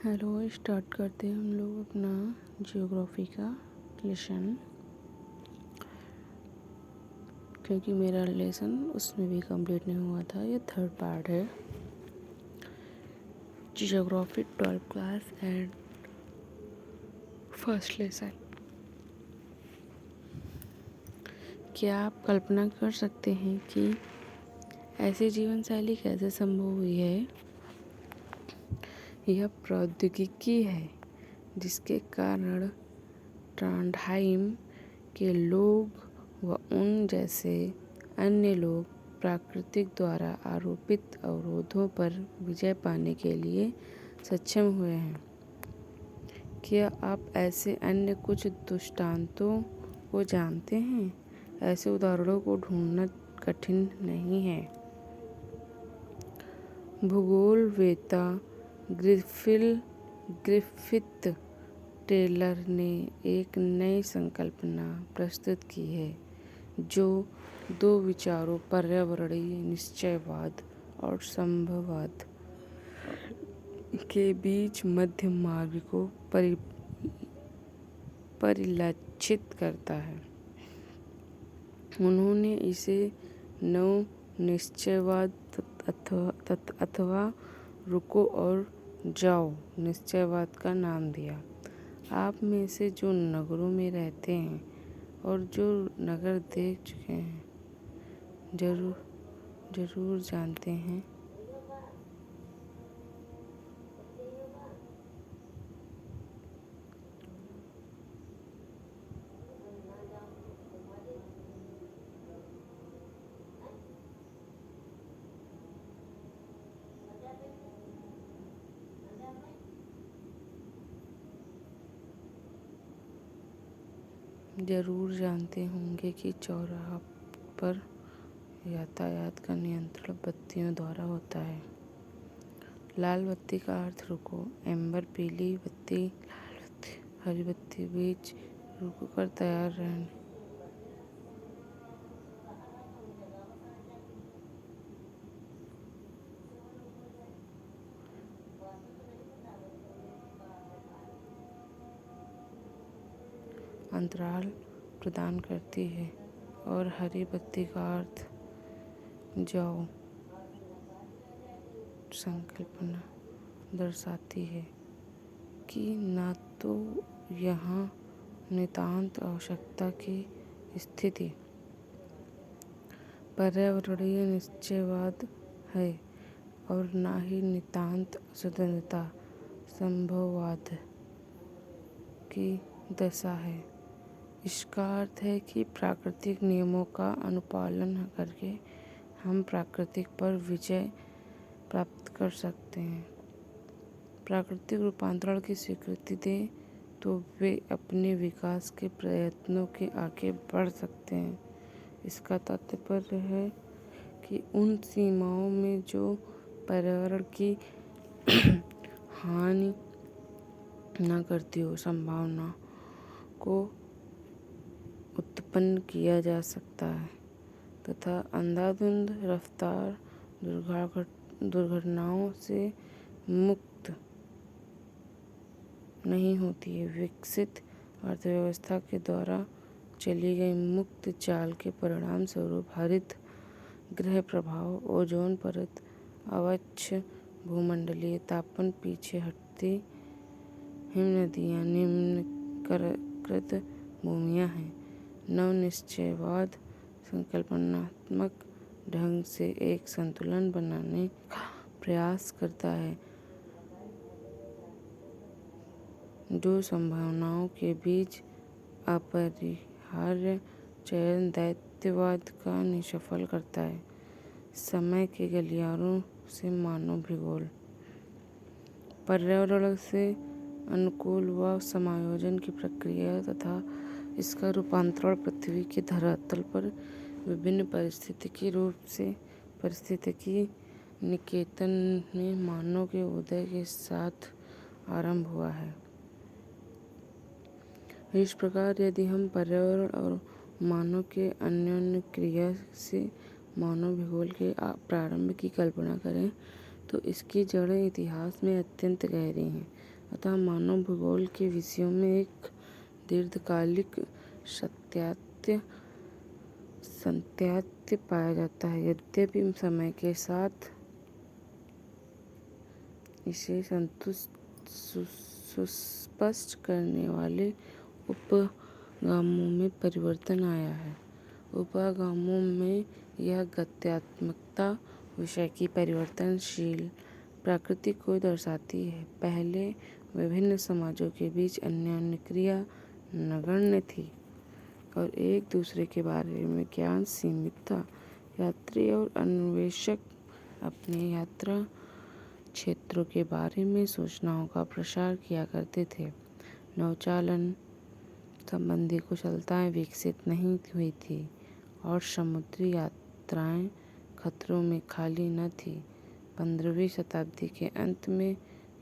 Hello, start करते हैं हम लोग अपना जियोग्राफी का लेसन, क्योंकि मेरा लेसन उसमें भी कंप्लीट नहीं हुआ था। ये थर्ड पार्ट है geography 12th class and first lesson. क्या आप कल्पना कर सकते हैं कि ऐसी जीवन शैली कैसे संभव हुई है? यह प्रौद्योगिकी है जिसके कारण ट्रांडहाइम के लोग व उन जैसे अन्य लोग प्राकृतिक द्वारा आरोपित अवरोधों पर विजय पाने के लिए सक्षम हुए हैं। क्या आप ऐसे अन्य कुछ दृष्टांतों को जानते हैं? ऐसे उदाहरणों को ढूंढना कठिन नहीं है। भूगोलवेत्ता ग्रिफिथ टेलर ने एक नई संकल्पना प्रस्तुत की है जो दो विचारों पर्यावरणीय निश्चयवाद और संभववाद के बीच मध्य मार्ग को परिलक्षित करता है। उन्होंने इसे नव निश्चयवाद अथवा रुको और जाओ निश्चयवाद का नाम दिया। आप में से जो नगरों में रहते हैं और जो नगर देख चुके हैं जरूर जानते हैं होंगे कि चौराहा पर यातायात का नियंत्रण बत्तियों द्वारा होता है। लाल बत्ती का अर्थ रुको, एम्बर पीली बत्ती, लाल बत्ती, हरी बत्ती बीच रुककर तैयार रहने। अंतराल प्रदान करती है और हरी बत्ती का अर्थ जाओ संकल्पना दर्शाती है कि न तो यहाँ नितांत आवश्यकता की स्थिति पर्यावरणीय निश्चयवाद है और न ही नितांत स्वतंत्रता संभववाद की दशा है। इसका अर्थ है कि प्राकृतिक नियमों का अनुपालन करके हम प्राकृतिक पर विजय प्राप्त कर सकते हैं। प्राकृतिक रूपांतरण की स्वीकृति दें तो वे अपने विकास के प्रयत्नों के आगे बढ़ सकते हैं। इसका तात्पर्य है कि उन सीमाओं में जो पर्यावरण की हानि न करती हो संभावना को उत्पन्न किया जा सकता है तथा अंधाधुंध रफ्तार दुर्घटनाओं से मुक्त नहीं होती है। विकसित अर्थव्यवस्था के द्वारा चली गई मुक्त चाल के परिणाम स्वरूप हरित गृह प्रभाव, ओजोन परत, अवक्ष भूमंडलीय तापन, पीछे हटती हिमनदियाँ, निम्नकृत भूमियाँ हैं। नव निश्चयवाद संकल्पनात्मक ढंग से एक संतुलन बनाने का प्रयास करता है जो संभावनाओं के बीच अपरिहार्य चयन दैत्यवाद का निष्फल करता है। समय के गलियारों से मानव भूगोल पर्यावरण से अनुकूल व समायोजन की प्रक्रिया तथा इसका रूपांतरण पृथ्वी के धरातल पर विभिन्न पारिस्थितिकी निकेतन में मानव के उदय के साथ आरंभ हुआ है। इस प्रकार यदि हम पर्यावरण और मानव के अन्योन्य क्रिया से मानव भूगोल के प्रारंभ की कल्पना करें तो इसकी जड़ें इतिहास में अत्यंत गहरी हैं। अतः मानव भूगोल के विषयों में एक दीर्घकालिक सत्यात्य पाया जाता है। यद्यपि समय के साथ इसे सुस्पष्ट करने वाले उपगामों में परिवर्तन आया है। उपगामों में यह गत्यात्मकता विषय की परिवर्तनशील प्रकृति को दर्शाती है। पहले विभिन्न समाजों के बीच अन्योन्य क्रिया नगण्य थी और एक दूसरे के बारे में ज्ञान सीमित था। यात्री और अन्वेषक अपने यात्रा क्षेत्रों के बारे में सूचनाओं का प्रसार किया करते थे। नौचालन संबंधी कुशलताएं विकसित नहीं हुई थी और समुद्री यात्राएं खतरों में खाली न थी। 15वीं शताब्दी के अंत में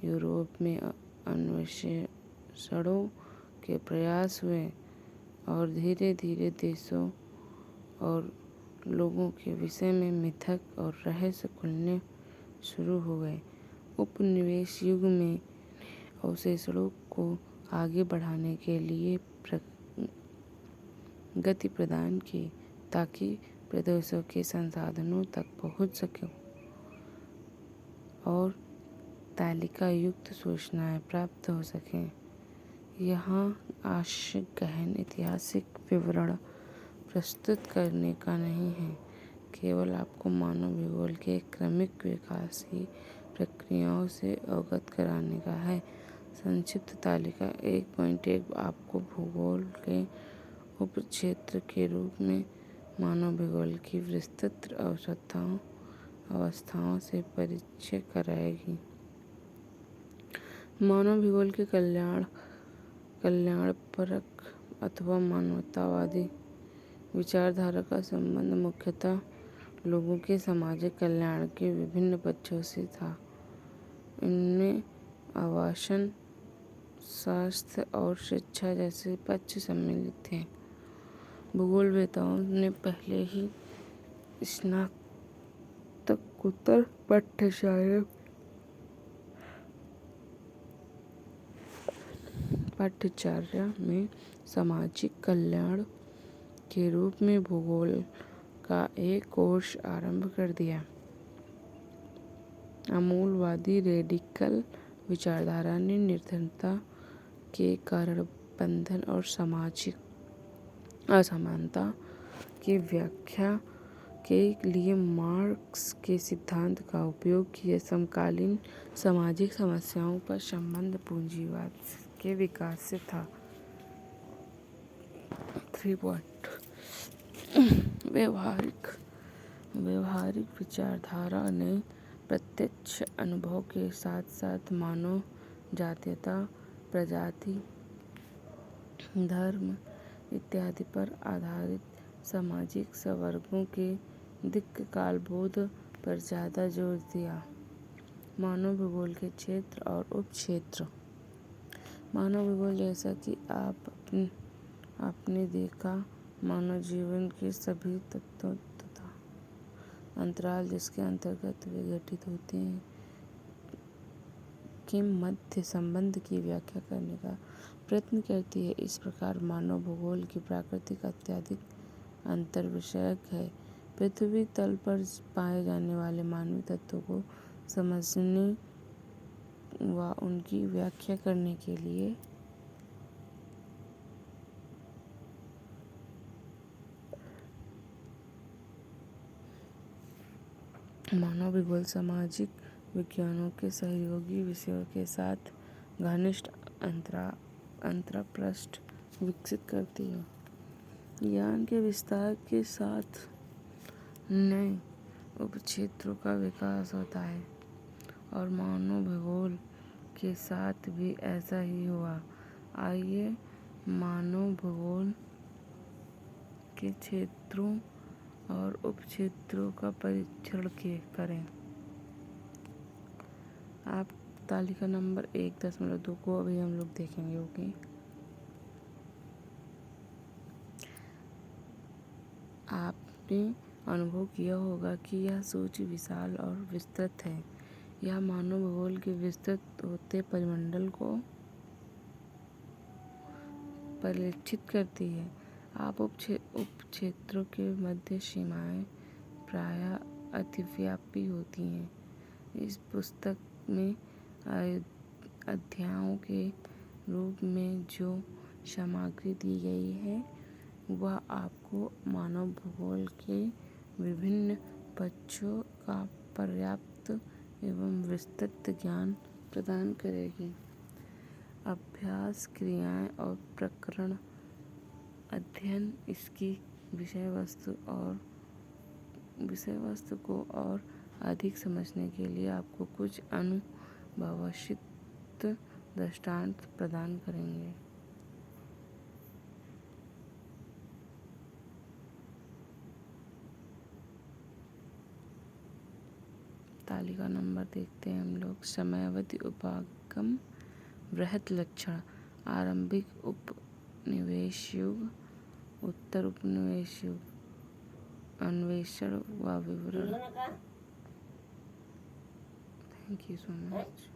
यूरोप में अन्वेषणों के प्रयास हुए और धीरे धीरे देशों और लोगों के विषय में मिथक और रहस्य खुलने शुरू हो गए। उपनिवेश युग में अवशेषों को आगे बढ़ाने के लिए गति प्रदान की ताकि प्रदेशों के संसाधनों तक पहुंच सके और तालिका युक्त सूचनाएं प्राप्त हो सकें। यहाँ आशय गहन ऐतिहासिक विवरण प्रस्तुत करने का नहीं है, केवल आपको मानव भूगोल के क्रमिक विकास की प्रक्रियाओं से अवगत कराने का है। संक्षिप्त तालिका 1.1 आपको भूगोल के उपक्षेत्र के रूप में मानव भूगोल की विस्तृत अवस्थाओं से परिचय कराएगी। मानव भूगोल के कल्याणपरक अथवा मानवतावादी विचारधारा का संबंध मुख्यतः लोगों के सामाजिक कल्याण के विभिन्न पक्षों से था। इनमें आवासन, स्वास्थ्य और शिक्षा जैसे पक्ष सम्मिलित थे। भूगोलवेत्ताओं ने पहले ही स्नातकोत्तर पाठ्यचर्या में सामाजिक कल्याण के रूप में भूगोल का एक कोर्स आरंभ कर दिया। अमूलवादी रेडिकल विचारधारा ने निर्धनता के कारण बंधन और सामाजिक असमानता की व्याख्या के लिए मार्क्स के सिद्धांत का उपयोग किया। समकालीन सामाजिक समस्याओं का संबंध पूंजीवाद के विकास से था। 3. व्यवहारिक विचारधारा ने प्रत्यक्ष अनुभव के साथ साथ मानव जातीयता, प्रजाति, धर्म इत्यादि पर आधारित सामाजिक संवर्गों के दीर्घकालबोध पर ज़्यादा जोर दिया। मानव भूगोल के क्षेत्र और उपक्षेत्र। मानव भूगोल जैसा कि आपने देखा, मानव जीवन के सभी तत्वों तथा अंतराल जिसके अंतर्गत वे घटित होते हैं के मध्य संबंध की व्याख्या करने का प्रयत्न करती है। इस प्रकार मानव भूगोल की प्रकृति अत्यधिक अंतर्विषयक है। पृथ्वी तल पर पाए जाने वाले मानवीय तत्वों को समझने व उनकी व्याख्या करने के लिए मानव भूगोल सामाजिक विज्ञानों के सहयोगी विषयों के साथ घनिष्ठ अंतरपृष्ठ विकसित करती है। ज्ञान के विस्तार के साथ नए उपक्षेत्रों का विकास होता है और मानव भूगोल के साथ भी ऐसा ही हुआ। आइए मानव भूगोल के क्षेत्रों और उपक्षेत्रों का परीक्षण करें। आप तालिका नंबर 1.2 को अभी हम लोग देखेंगे। ओके, आपने अनुभव किया होगा कि यह सूची विशाल और विस्तृत है। यह मानव भूगोल के विस्तृत होते परिमंडल को परिलक्षित करती है। आप उपक्षेत्रों के मध्य सीमाएं प्रायः अतिव्यापी होती हैं। इस पुस्तक में अध्यायों के रूप में जो सामग्री दी गई है वह आपको मानव भूगोल के विभिन्न पक्षों का पर्याप्त एवं विस्तृत ज्ञान प्रदान करेगी। अभ्यास, क्रियाएं और प्रकरण अध्ययन इसकी विषय वस्तु को और अधिक समझने के लिए आपको कुछ अनुभवसिद्ध दृष्टांत प्रदान करेंगे। तालिका नंबर देखते हैं हम लोग। समयावधि, उपागम, वृहत लक्षण, आरंभिक उपनिवेश युग, उत्तर उपनिवेश युग, अन्वेषण व विवरण। Thank you so much.